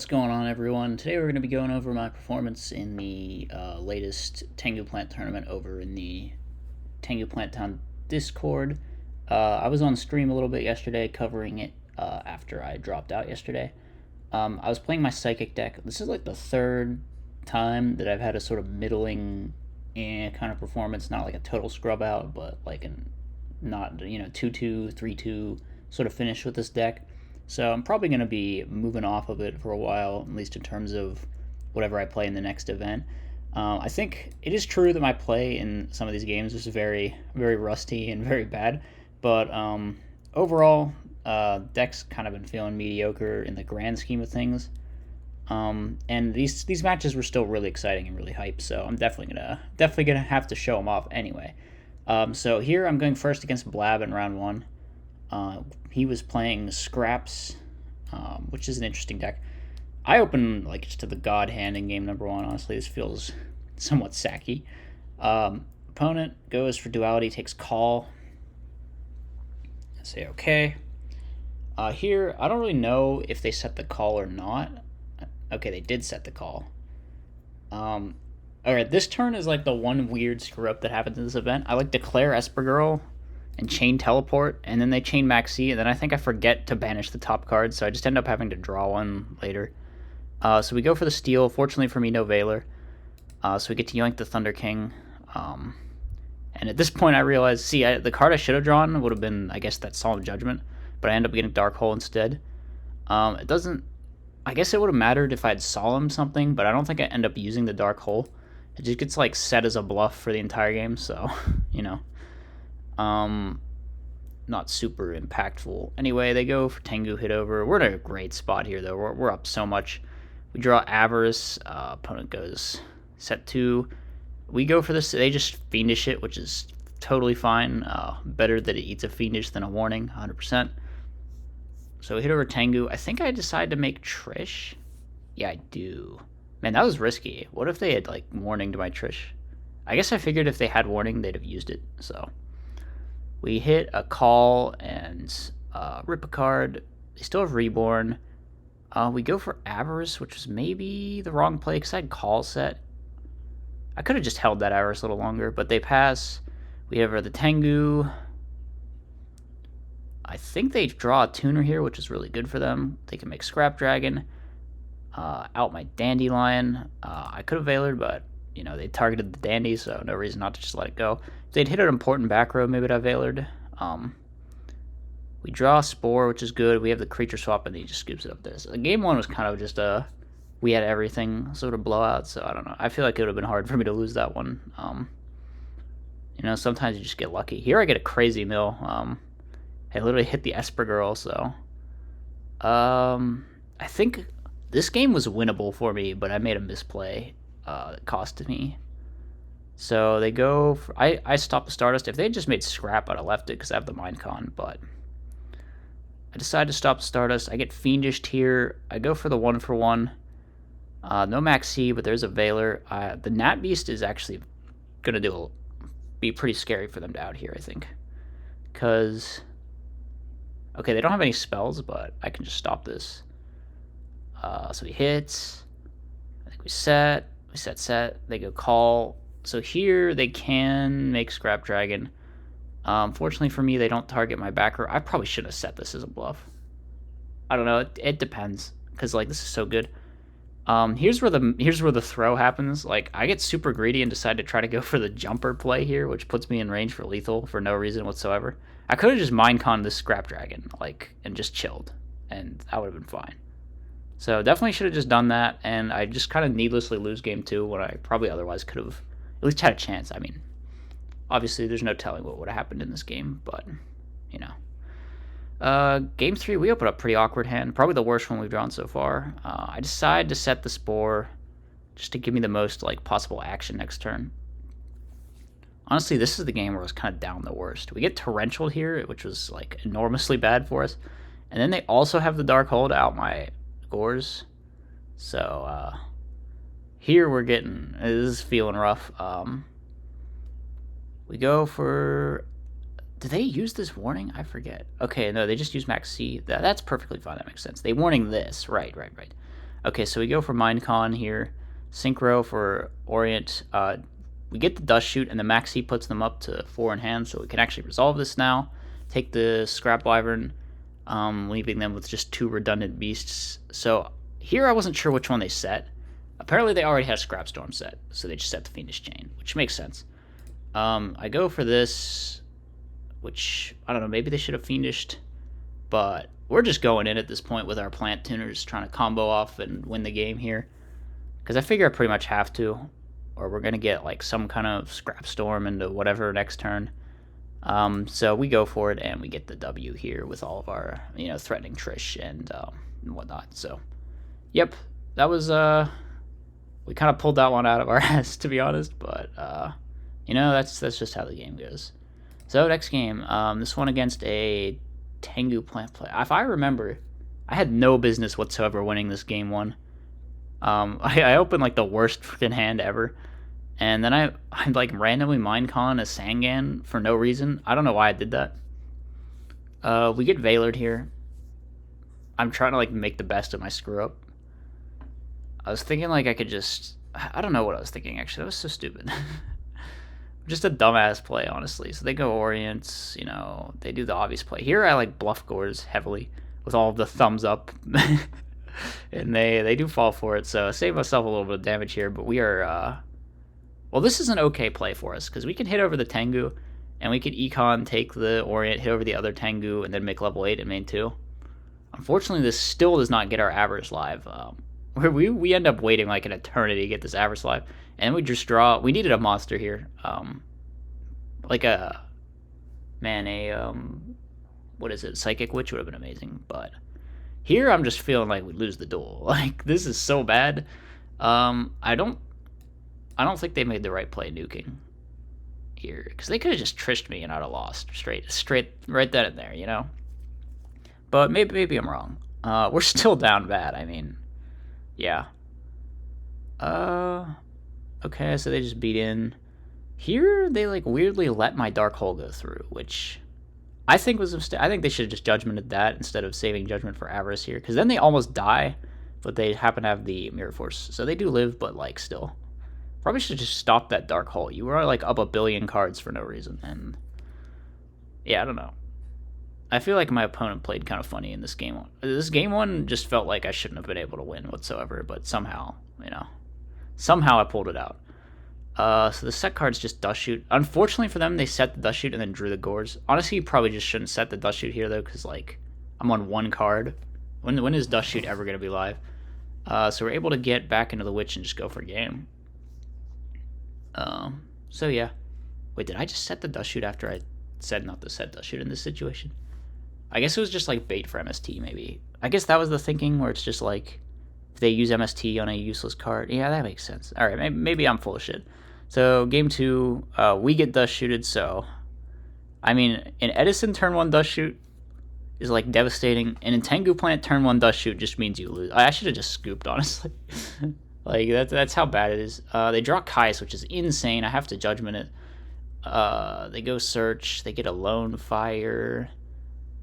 What's going on, everyone? Today we're going to be going over my performance in the latest Tengu Plant tournament over in the Tengu Plant Town Discord. I was on stream a little bit yesterday covering it after I dropped out yesterday. I was playing my Psychic deck. This is like the third time that I've had a sort of middling kind of performance, not like a total scrub out, but like an not 2-2, 3-2 sort of finish with this deck. So I'm probably going to be moving off of it for a while, at least in terms of whatever I play in the next event. I think it is true that my play in some of these games is very, very rusty and very bad, but overall, deck's kind of been feeling mediocre in the grand scheme of things. And these matches were still really exciting and really hype, so I'm definitely gonna have to show them off anyway. So here I'm going first against Blab in round one. He was playing Scraps, which is an interesting deck. I open like just to the God Hand in game number one. Honestly, this feels somewhat sacky. Opponent goes for Duality, takes Call. I say okay. Here, I don't really know if they set the call or not. Okay, they did set the call. Alright, this turn is like the one weird screw up that happens in this event. I like declare Esper Girl and chain Teleport, and then they chain Maxi, and then I think I forget to banish the top card, so I just end up having to draw one later. So we go for the steal. Fortunately for me, no Veiler. So we get to yoink the Thunder King. And at this point I realized, the card I should have drawn would have been, I guess, that Solemn Judgment, but I end up getting Dark Hole instead. It doesn't... I guess it would have mattered if I had Solemn something, but I don't think I end up using the Dark Hole. It just gets, like, set as a bluff for the entire game, so, you know. Not super impactful. Anyway, they go for Tengu hit over. We're in a great spot here, though. We're up so much. We draw Avarice. Opponent goes set 2. We go for this. They just Fiendish it, which is totally fine. Better that it eats a Fiendish than a Warning, 100%. So we hit over Tengu. I think I decided to make Trish. Yeah, I do. Man, that was risky. What if they had, like, Warning to my Trish? I guess I figured if they had Warning, they'd have used it, so... We hit a Call and rip a card. They still have Reborn. We go for Avarice, which was maybe the wrong play because I had Call set. I could have just held that Avarice a little longer, but they pass. We have the Tengu. I think they draw a Tuner here, which is really good for them. They can make Scrap Dragon. Out my Dandelion. I could have Veilered, but you know, they targeted the Dandy, so no reason not to just let it go. If they'd hit an important back row, maybe I'd have Veilered. We draw Spore, which is good. We have the creature swap, and he just scoops it up there. So game one was kind of just we had everything sort of blowout, so I don't know. I feel like it would have been hard for me to lose that one. You know, sometimes you just get lucky. Here I get a crazy mill. I literally hit the Esper Girl, so... I think this game was winnable for me, but I made a misplay. That costed me. So they go for, I stopped the Stardust. If they had just made Scrap, I'd have left it because I have the Minecon, but I decided to stop the Stardust. I get Fiendished here. I go for the 1-for-1. No Max C, but there's a Veiler. The Nat Beast is actually going to be pretty scary for them to out here, I think. Because, okay, they don't have any spells, but I can just stop this. So he hits. I think we set. We set, they go Call. So here they can make Scrap Dragon. Fortunately for me, they don't target my backer. I probably should have set this as a bluff. I don't know, it depends. Because, like, this is so good. Here's where the throw happens. Like, I get super greedy and decide to try to go for the jumper play here, which puts me in range for lethal for no reason whatsoever. I could have just Mineconned this Scrap Dragon, like, and just chilled. And that would have been fine. So definitely should have just done that, and I just kind of needlessly lose game 2 when I probably otherwise could have at least had a chance. I mean, obviously there's no telling what would have happened in this game, but, you know. Game 3, we opened up a pretty awkward hand, probably the worst one we've drawn so far. I decided to set the Spore just to give me the most, like, possible action next turn. Honestly, this is the game where I was kind of down the worst. We get Torrential here, which was, like, enormously bad for us, and then they also have the Dark Hole to out my Gores. So here we're getting, this is feeling rough. We go for, did they use this Warning? I forget. Okay, no, they just use Max C. That's perfectly fine, that makes sense. They Warning this, right. Okay, so we go for Minecon here. Synchro for Orient. We get the Dust Shoot, and the Maxi puts them up to 4 in hand, so we can actually resolve this now. Take the Scrap Wyvern, leaving them with just 2 redundant beasts. So here I wasn't sure which one they set. Apparently they already had a Scrap Storm set, so they just set the Fiendish Chain, which makes sense. I go for this, which, I don't know, maybe they should have Fiendished, but we're just going in at this point with our Plant Tuners, trying to combo off and win the game here. Because I figure I pretty much have to, or we're going to get like some kind of Scrap Storm into whatever next turn. So we go for it, and we get the W here with all of our, threatening Trish and whatnot. So, yep, that was, we kind of pulled that one out of our ass, to be honest, but, that's just how the game goes. So, next game, this one against a Tengu plant play. If I remember, I had no business whatsoever winning this game one. I opened like the worst freaking hand ever, and then I like randomly Minecon a Sangan for no reason. I don't know why I did that. We get Veilered here. I'm trying to like make the best of my screw up. I was thinking like I could just, I don't know what I was thinking actually. That was so stupid. Just a dumbass play, honestly. So they go Orients, they do the obvious play. Here I like bluff Gores heavily with all of the thumbs up. And they do fall for it, so I saved myself a little bit of damage here, but we are, well, this is an okay play for us, because we can hit over the Tengu, and we can Econ, take the Orient, hit over the other Tengu, and then make level 8 in main 2. Unfortunately, this still does not get our Avarice live. We end up waiting like an eternity to get this Avarice live, and we just draw. We needed a monster here. Like a, what is it, Psychic Witch would have been amazing, but here I'm just feeling like we lose the duel. Like, this is so bad. I don't think they made the right play nuking here, because they could have just trished me and I'd have lost straight right then and there, But maybe I'm wrong. We're still down bad. I mean, yeah. Okay, so they just beat in. Here they like weirdly let my Dark Hole go through, which I think was a mistake. I think they should have just Judgmented that instead of saving Judgment for Avarice here, because then they almost die, but they happen to have the Mirror Force, so they do live, but like still. Probably should just stop that Dark Hole. You were like up a billion cards for no reason, and yeah, I don't know. I feel like my opponent played kind of funny in this game. This game one just felt like I shouldn't have been able to win whatsoever, but somehow I pulled it out. So the set card's just Dust Shoot. Unfortunately for them, they set the Dust Shoot and then drew the Gores. Honestly, you probably just shouldn't set the Dust Shoot here, though, because, like, I'm on 1 card. When is Dust Shoot ever going to be live? So we're able to get back into the Witch and just go for game. So yeah. Wait, did I just set the Dust Shoot after I said not to set Dust Shoot in this situation? I guess it was just, like, bait for MST, maybe. I guess that was the thinking, where it's just, like, if they use MST on a useless card. Yeah, that makes sense. Alright, maybe I'm full of shit. So, game 2, we get Dust Shooted, so, I mean, in Edison, turn 1 Dust Shoot is, like, devastating, and in Tengu Plant, turn 1 Dust Shoot just means you lose. I should have just scooped, honestly. Like, that's how bad it is. They draw Kais, which is insane. I have to Judgment it. They go Search, they get a Lone Fire,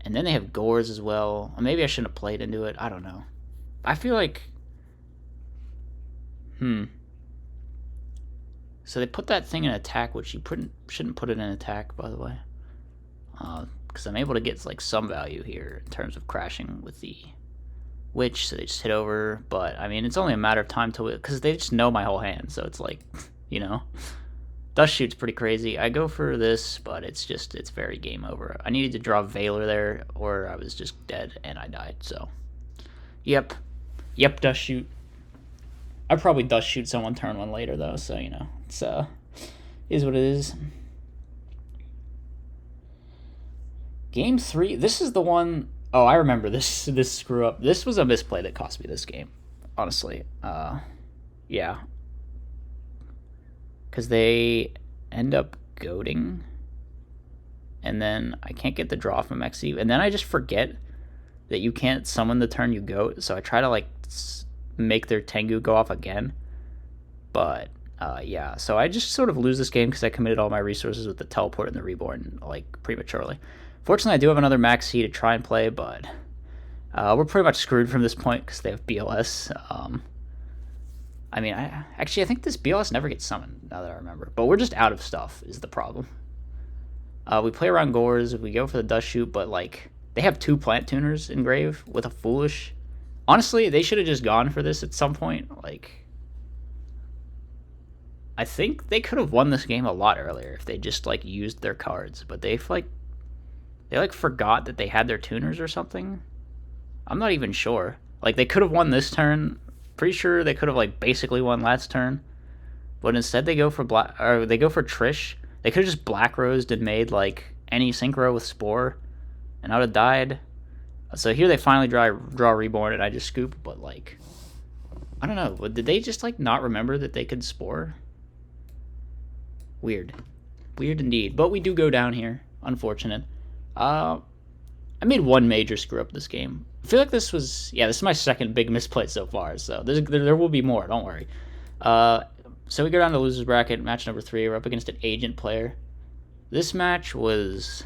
and then they have Gores as well. Maybe I shouldn't have played into it, I don't know. I feel like, So they put that thing in attack, which you shouldn't put it in attack, by the way. Because I'm able to get like some value here in terms of crashing with the Witch, so they just hit over. But, I mean, it's only a matter of time till because they just know my whole hand, so it's like, Dust Shoot's pretty crazy. I go for this, but it's very game over. I needed to draw Veiler there, or I was just dead, and I died, so. Yep, Dust Shoot. I'd probably Dust Shoot someone turn 1 later, though, so, it's, is what it is. Game 3, this is the one, oh, I remember this screw up. This was a misplay that cost me this game, honestly. Yeah. Because they end up goading, and then I can't get the draw from Exceed, and then I just forget that you can't summon the turn you goat, so I try to, like, make their Tengu go off again, but yeah, so I just sort of lose this game because I committed all my resources with the Teleport and the Reborn, like, prematurely. Fortunately, I do have another Maxi to try and play, but We're pretty much screwed from this point because they have BLS. I mean, I think this BLS never gets summoned, now that I remember. But we're just out of stuff, is the problem. We play around Gores, we go for the Dust Shoot, but, like, they have 2 Plant Tuners in Grave with a Foolish. Honestly, they should have just gone for this at some point. Like, I think they could have won this game a lot earlier if they just, like, used their cards. But they forgot that they had their tuners or something. I'm not even sure. Like, they could have won this turn. Pretty sure they could have, like, basically won last turn. But instead they go for they go for Trish. They could have just Black Rosed and made, like, any Synchro with Spore, and I would have died. So here they finally draw Reborn, and I just scoop, but, like, I don't know. Did they just, like, not remember that they could Spore? Weird. Weird indeed. But we do go down here. Unfortunate. I made one major screw up this game. I feel like this is my second big misplay so far, so there will be more, don't worry. So we go down to loser's bracket, match number 3. We're up against an agent player. This match was...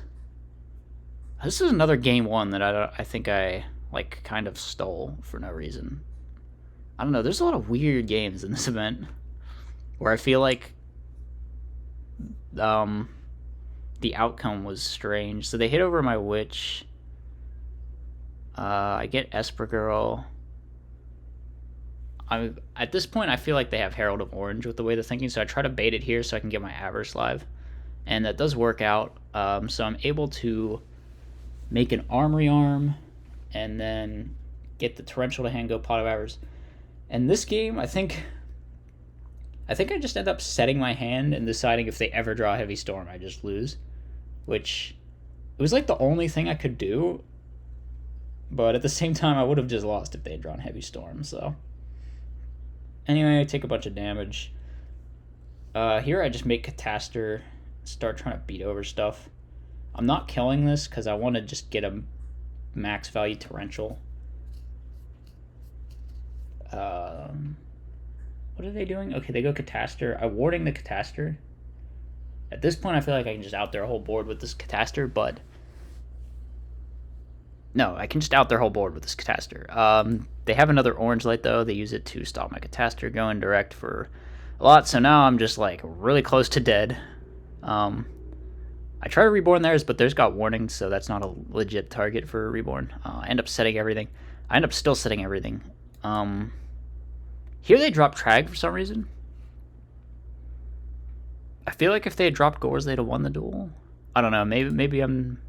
This is another game 1 that I think I, like, kind of stole for no reason. I don't know, there's a lot of weird games in this event where I feel like the outcome was strange. So they hit over my Witch. I get Esper Girl. At this point, I feel like they have Herald of Orange with the way they're thinking, so I try to bait it here so I can get my Avarice live. And that does work out. So I'm able to make an Armory Arm and then get the Torrential to hand, go Pot of Avarice. And this game, I think I just end up setting my hand and deciding if they ever draw Heavy Storm, I just lose. Which, it was like the only thing I could do, but at the same time, I would have just lost if they had drawn Heavy Storm, so. Anyway, I take a bunch of damage. Here I just make Cataster, start trying to beat over stuff. I'm not killing this because I want to just get a max value Torrential. What are they doing? Okay, they go Cataster. I'm warding the Cataster. At this point, I feel like I can just out their whole board with this Cataster, but... No, I can just out their whole board with this Cataster. They have another Orange Light, though. They use it to stop my Cataster going direct for a lot, so now I'm just, like, really close to dead. I try to Reborn theirs, but theirs got warning, so that's not a legit target for Reborn. I end up setting everything. I end up still setting everything. Here they drop Trag for some reason. I feel like if they had dropped Gores, they'd have won the duel. I don't know. Maybe I'm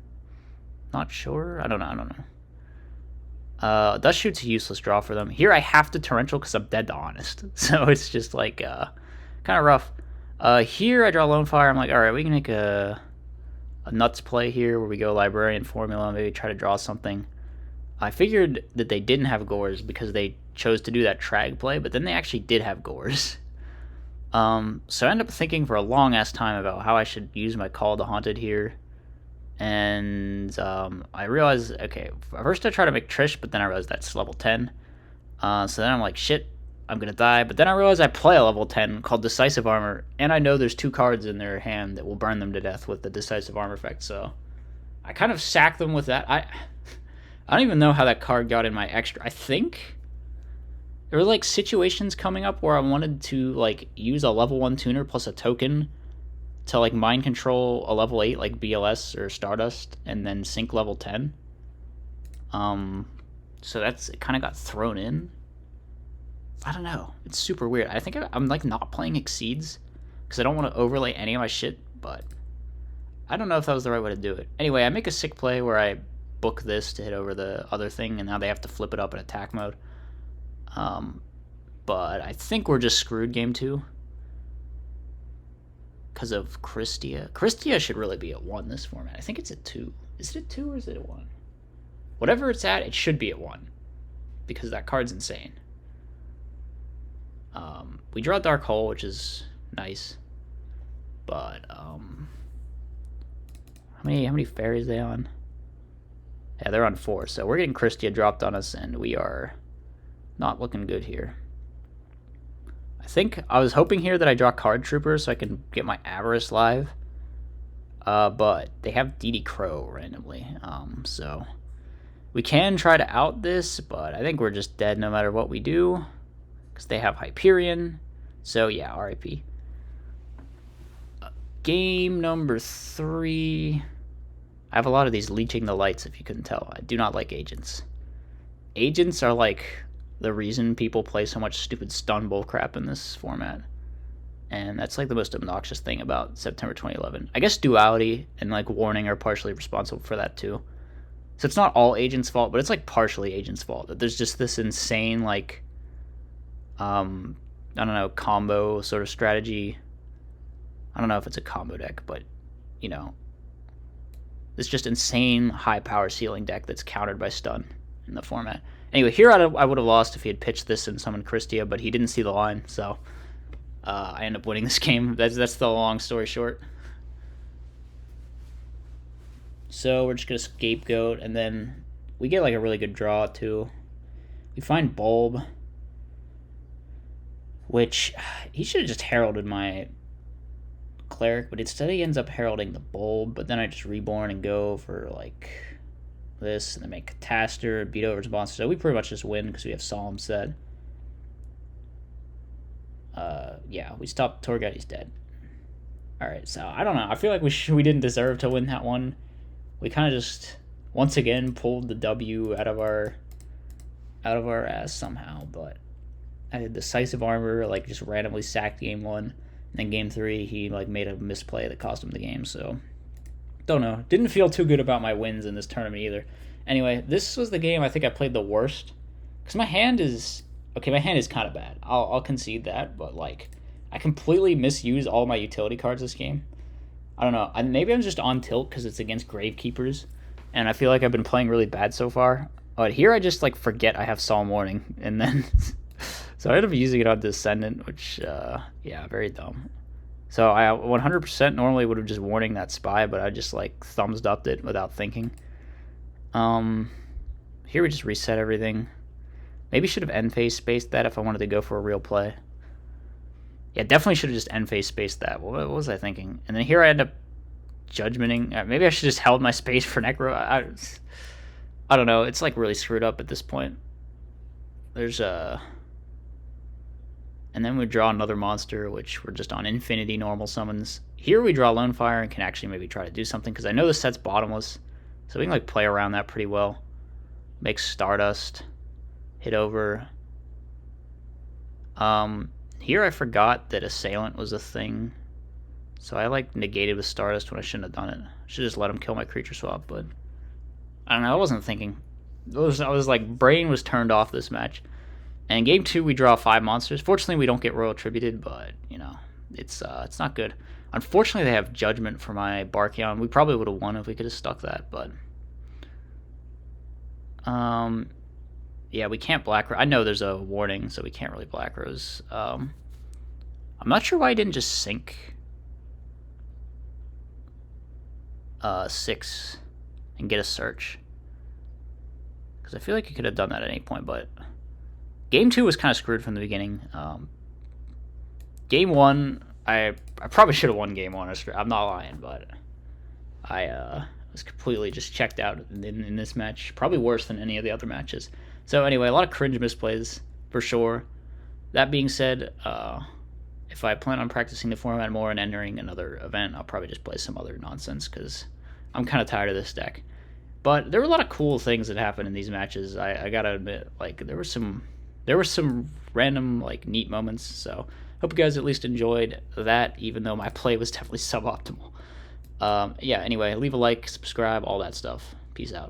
not sure. I don't know. Dust Shoot's a useless draw for them. Here I have to Torrential because I'm dead to Honest. So it's just like kind of rough. Here I draw Lone Fire. I'm like, all right, we can make a nuts play here where we go Librarian Formula, maybe try to draw something. I figured that they didn't have Gores because they chose to do that Trag play, but then they actually did have Gores. So I ended up thinking for a long-ass time about how I should use my Call to Haunted here. And I realized, okay, first I try to make Trish, but then I realized that's level 10. So then I'm like, shit, I'm going to die. But then I realized I play a level 10 called Decisive Armor, and I know there's 2 cards in their hand that will burn them to death with the Decisive Armor effect. So I kind of sack them with that. I don't even know how that card got in my extra. I think there were, like, situations coming up where I wanted to, like, use a level 1 tuner plus a token to, like, mind control a level 8, like BLS or Stardust, and then sync level 10. So it kind of got thrown in. I don't know. It's super weird. I think I'm like, not playing Exceeds, because I don't want to overlay any of my shit, but I don't know if that was the right way to do it. Anyway, I make a sick play where I book this to hit over the other thing, and now they have to flip it up in attack mode. But I think we're just screwed game 2 because of Christia. Christia should really be at 1 this format. I think it's at 2. Is it at 2 or is it at 1? Whatever it's at, it should be at 1 because that card's insane. We draw Dark Hole, which is nice, but how many fairies are they on? Yeah, they're on 4, so we're getting Christia dropped on us, and we are not looking good here. I think I was hoping here that I draw Card Trooper so I can get my Avarice live, but they have DD Crow randomly, so We can try to out this, but I think we're just dead no matter what we do, because they have Hyperion. So yeah, RIP. Game number 3. I have a lot of these leeching the lights, if you couldn't tell. I do not like agents. Agents are like the reason people play so much stupid stun bull crap in this format. And that's like the most obnoxious thing about September 2011. I guess duality and like warning are partially responsible for that too. So it's not all agents' fault, but it's like partially agents' fault. That there's just this insane like I don't know, combo sort of strategy. I don't know if it's a combo deck, but you know, it's just insane high power ceiling deck that's countered by stun in the format. Anyway, here I would have lost if he had pitched this and summoned Christia, but he didn't see the line, so I end up winning this game. That's the long story short. So we're just going to scapegoat, and then we get like a really good draw too. We find Bulb, which he should have just heralded my Cleric, but instead he ends up heralding the Bulb, but then I just reborn and go for like this, and then make Cataster, beat over his monster. So we pretty much just win because we have Solemn set. Yeah, we stopped Torghut, he's dead. Alright, so I don't know. I feel like we didn't deserve to win that one. We kind of just, once again, pulled the W out of our ass somehow, but I had Decisive Armor, like, just randomly sacked game 1, and then game 3, he, like, made a misplay that cost him the game, so don't know. Didn't feel too good about my wins in this tournament either. Anyway, this was the game I think I played the worst, because my hand is kind of bad. I'll concede that, but, like, I completely misuse all my utility cards this game. I don't know. Maybe I'm just on tilt because it's against Gravekeepers, and I feel like I've been playing really bad so far. But here I just, like, forget I have Solemn Warning, and then so I ended up using it on Descendant, which, yeah, very dumb. So I 100% normally would have just warning that Spy, but I just, like, thumbs-upped it without thinking. Here we just reset everything. Maybe should have end-phase spaced that if I wanted to go for a real play. Yeah, definitely should have just end-phase spaced that. What was I thinking? And then here I end up judgmenting. Maybe I should just held my space for Necro. I don't know. It's like really screwed up at this point. There's a... And then we draw another monster, which we're just on infinity normal summons. Here we draw Lone Fire and can actually maybe try to do something, because I know the set's bottomless. So we can like play around that pretty well. Make Stardust. Hit over. Here I forgot that Assailant was a thing. So I like negated with Stardust when I shouldn't have done it. I should just let him kill my creature swap, but I don't know, I wasn't thinking. I was like, brain was turned off this match. And in game 2 we draw 5 monsters. Fortunately we don't get Royal Attributed, but you know, it's not good. Unfortunately they have Judgment for my Barkion. We probably would have won if we could have stuck that, but yeah, we can't Black Rose. I know there's a warning, so we can't really Black Rose. I'm not sure why I didn't just sink 6 and get a search, because I feel like you could have done that at any point, but game 2 was kind of screwed from the beginning. Game 1, I probably should have won game 1. I'm not lying, but I was completely just checked out in this match. Probably worse than any of the other matches. So anyway, a lot of cringe misplays, for sure. That being said, if I plan on practicing the format more and entering another event, I'll probably just play some other nonsense, because I'm kind of tired of this deck. But there were a lot of cool things that happened in these matches. I gotta admit, like, there were some random, like, neat moments. So hope you guys at least enjoyed that, even though my play was definitely suboptimal. Yeah, anyway, leave a like, subscribe, all that stuff. Peace out.